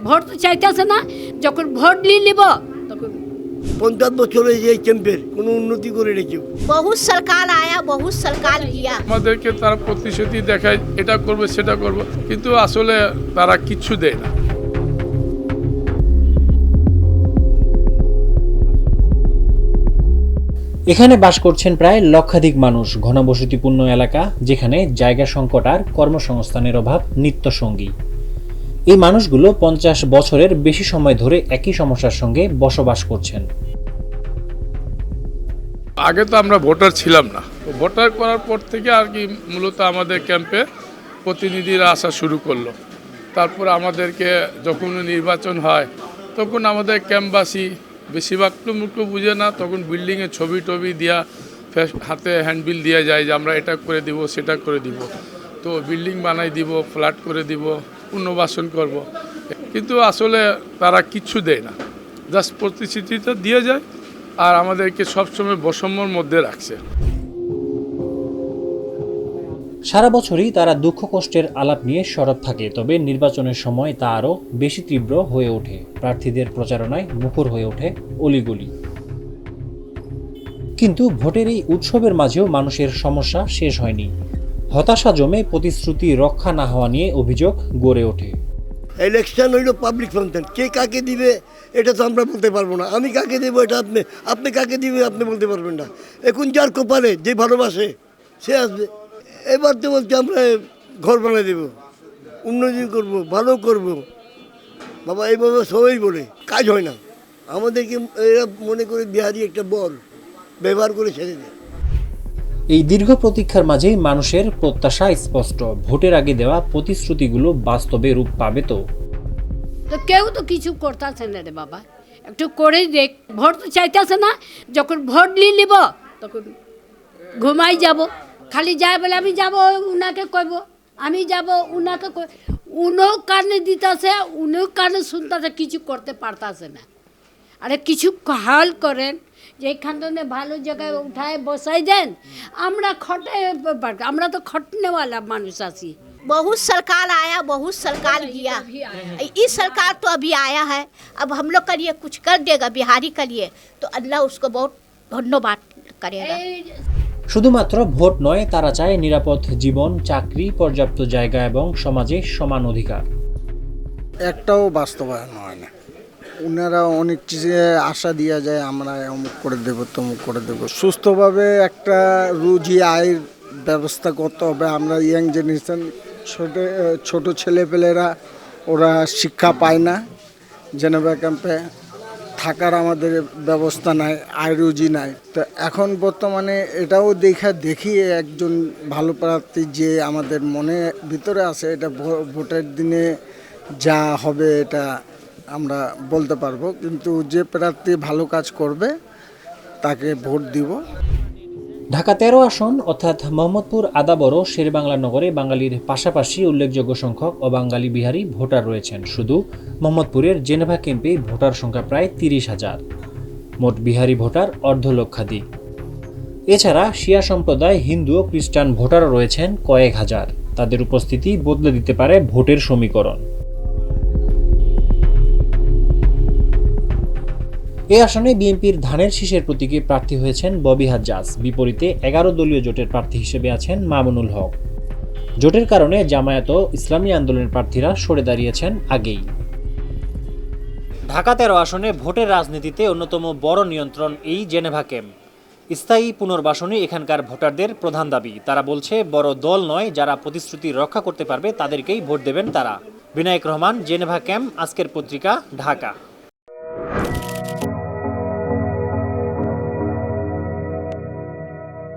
Vote তো চাইতেছে না, যখন ভোট নিয়ে নিব তখন 50 বছরে এই ক্যাম্পের কোনো উন্নতি করে রেখেও बहुत सरकार आया, बहुत सरकार किया। আমাদেরকে তারা প্রতিশ্রুতি দেখায় এটা করবে সেটা করবে, কিন্তু আসলে তারা কিচ্ছু দেয় না। এখানে বাস করছেন প্রায় লক্ষাধিক মানুষ। ঘনবসতিপূর্ণ এলাকা, যেখানে জায়গা সংকট আর কর্মসংস্থানের অভাব নিত্যসঙ্গী। এই মানুষগুলো 50 বছরের বেশি সময় ধরে একই সমস্যার সঙ্গে বসবাস করছেন। আগে তো আমরা ভোটার ছিলাম না, ভোটার করার পর থেকে আর কি মূলত আমাদের ক্যাম্পে প্রতিনিধিরা আসা শুরু করলো। তারপর আমাদেরকে যখন নির্বাচন হয় তখন আমাদের ক্যাম্পবাসী বেশিরভাগ মুখ্য বুঝে না, তখন বিল্ডিংয়ে ছবি টবি দেওয়া, হাতে হ্যান্ডবিল দেওয়া যায় যে আমরা এটা করে দিব সেটা করে দিব, তো বিল্ডিং বানাই দিব, ফ্ল্যাট করে দিব, পুনর্বাসন করব, কিন্তু আসলে তারা কিচ্ছু দেয় না, জাস্ট প্রতিশ্রুতিটা দিয়ে যায় আর আমাদেরকে সবসময় বৈষম্যর মধ্যে রাখছে। সারা বছরই তারা দুঃখ কষ্টের আলাপ নিয়ে সরব থাকে, তবে নির্বাচনের সময় তা আরও বেশি তীব্র হয়ে ওঠে। প্রার্থীদের প্রচারণায় মুখর হয়ে ওঠে অলিগলি। কিন্তু ভোটের এই উৎসবের মাঝেও মানুষের সমস্যা শেষ হয়নি। হতাশা জমে প্রতিশ্রুতি রক্ষা না হওয়া নিয়ে অভিযোগ গড়ে ওঠে। ইলেকশন হইল পাবলিক ফাংশন, কে কাকে দিবে এটা তো আমরা বলতে পারবো না। আমি কাকে দেবো এটা আপনি কাকে দিবে আপনি বলতে পারবেন না। এখন যার কপালে যে ভালোবাসে সে আসবে। এবার তো বলছি আমরা ঘর বানিয়ে দেবো, উন্নতি করব, ভালো করব। বাবা এইভাবে সবাই বলে কাজ হয় না। আমাদেরকে এরা মনে করে বিহারি একটা বল ব্যবহার করে ছেড়ে দেয়। এই দীর্ঘ প্রতীক্ষার মাঝেই মানুষের প্রত্যাশা স্পষ্ট। ভোটের আগে দেওয়া প্রতিশ্রুতিগুলো বাস্তবে রূপ পাবে তো? তো কেউ তো কিছু করতেছে না রে বাবা, একটু করে দেখ। ভোট তো চাইতেছে না, যখন ভোট নিয়ে নিব তখন ঘুমাই যাব। খালি যায় বলে আমি যাব উনাকে কইব, আমি যাব উনাকে উনিও কানে দিতেছে, উনিও কানে শুনতেছে, কিছু করতে পারতেছে না। আরে কিছু হাল করেন, যে এখানে ভালো জায়গায় উঠায় বসাই দেন। আমরা আমরা তো খটনেওয়ালা মানুষ আছি। बहुत सरकार आया, बहुत सरकार किया। इस सरकार तो अभी आया है, अब हम लोग का लिए कुछ कर देगा बिहारी के लिए, तो अल्लाह उसको बहुत धन्यवाद करेगा। শুধুমাত্র ভোট নয়, তারা চায় নিরাপদ জীবন, চাকরি, পর্যাপ্ত জায়গা এবং সমাজে সমান অধিকার। একটাও বাস্তবায়ন হয় না। ওনারা অনেক চিজে আশা দেওয়া যায়, আমরা অমুক করে দেবো তমুক করে দেবো। সুস্থভাবে একটা রুজি আয়ের ব্যবস্থা করতে হবে। আমরা ইয়াং জেনারেশন, ছোট ছেলেপেলেরা ওরা শিক্ষা পায় না। জেনেভা ক্যাম্পে থাকার আমাদের ব্যবস্থা নাই, আয় রুজি নাই। তো এখন বর্তমানে এটাও দেখি একজন ভালো প্রার্থী যে আমাদের মনে ভিতরে আছে, এটা ভোটের দিনে যা হবে এটা আমরা বলতে পারবো। কিন্তু যে প্রার্থী ভালো কাজ করবে তাকে ভোট দিব। ঢাকা 13 আসন অর্থাৎ মোহাম্মদপুর, আদাবর, শেরেবাংলা নগরে বাঙালির পাশাপাশি উল্লেখযোগ্য সংখ্যক অবাঙালি বিহারি ভোটার রয়েছেন। শুধু মোহাম্মদপুরের জেনেভা ক্যাম্পে ভোটার সংখ্যা প্রায় 30,000। মোট বিহারি ভোটার অর্ধলক্ষাধিক। এছাড়া শিয়া সম্প্রদায়, হিন্দু ও খ্রিস্টান ভোটারও রয়েছেন কয়েক হাজার। তাদের উপস্থিতি বদলে দিতে পারে ভোটের সমীকরণ। এই আসনে বিএনপির ধানের শীষের প্রতীকে প্রার্থী হয়েছেন ববি হাজ্জাজ। বিপরীতে 11 দলীয় জোটের প্রার্থী হিসেবে আছেন মামুনুল হক। জোটের কারণে জামায়াত ও ইসলামী আন্দোলনের প্রার্থীরা সরে দাঁড়িয়েছেন আগেই। ঢাকা 13 আসনে ভোটের রাজনীতিতে অন্যতম বড় নিয়ন্ত্রণ এই জেনেভা ক্যাম্প। স্থায়ী পুনর্বাসনই এখানকার ভোটারদের প্রধান দাবি। তারা বলছে, বড় দল নয়, যারা প্রতিশ্রুতি রক্ষা করতে পারবে তাদেরকেই ভোট দেবেন তারা। বিনায়ক রহমান, জেনেভা ক্যাম্প, আজকের পত্রিকা, ঢাকা।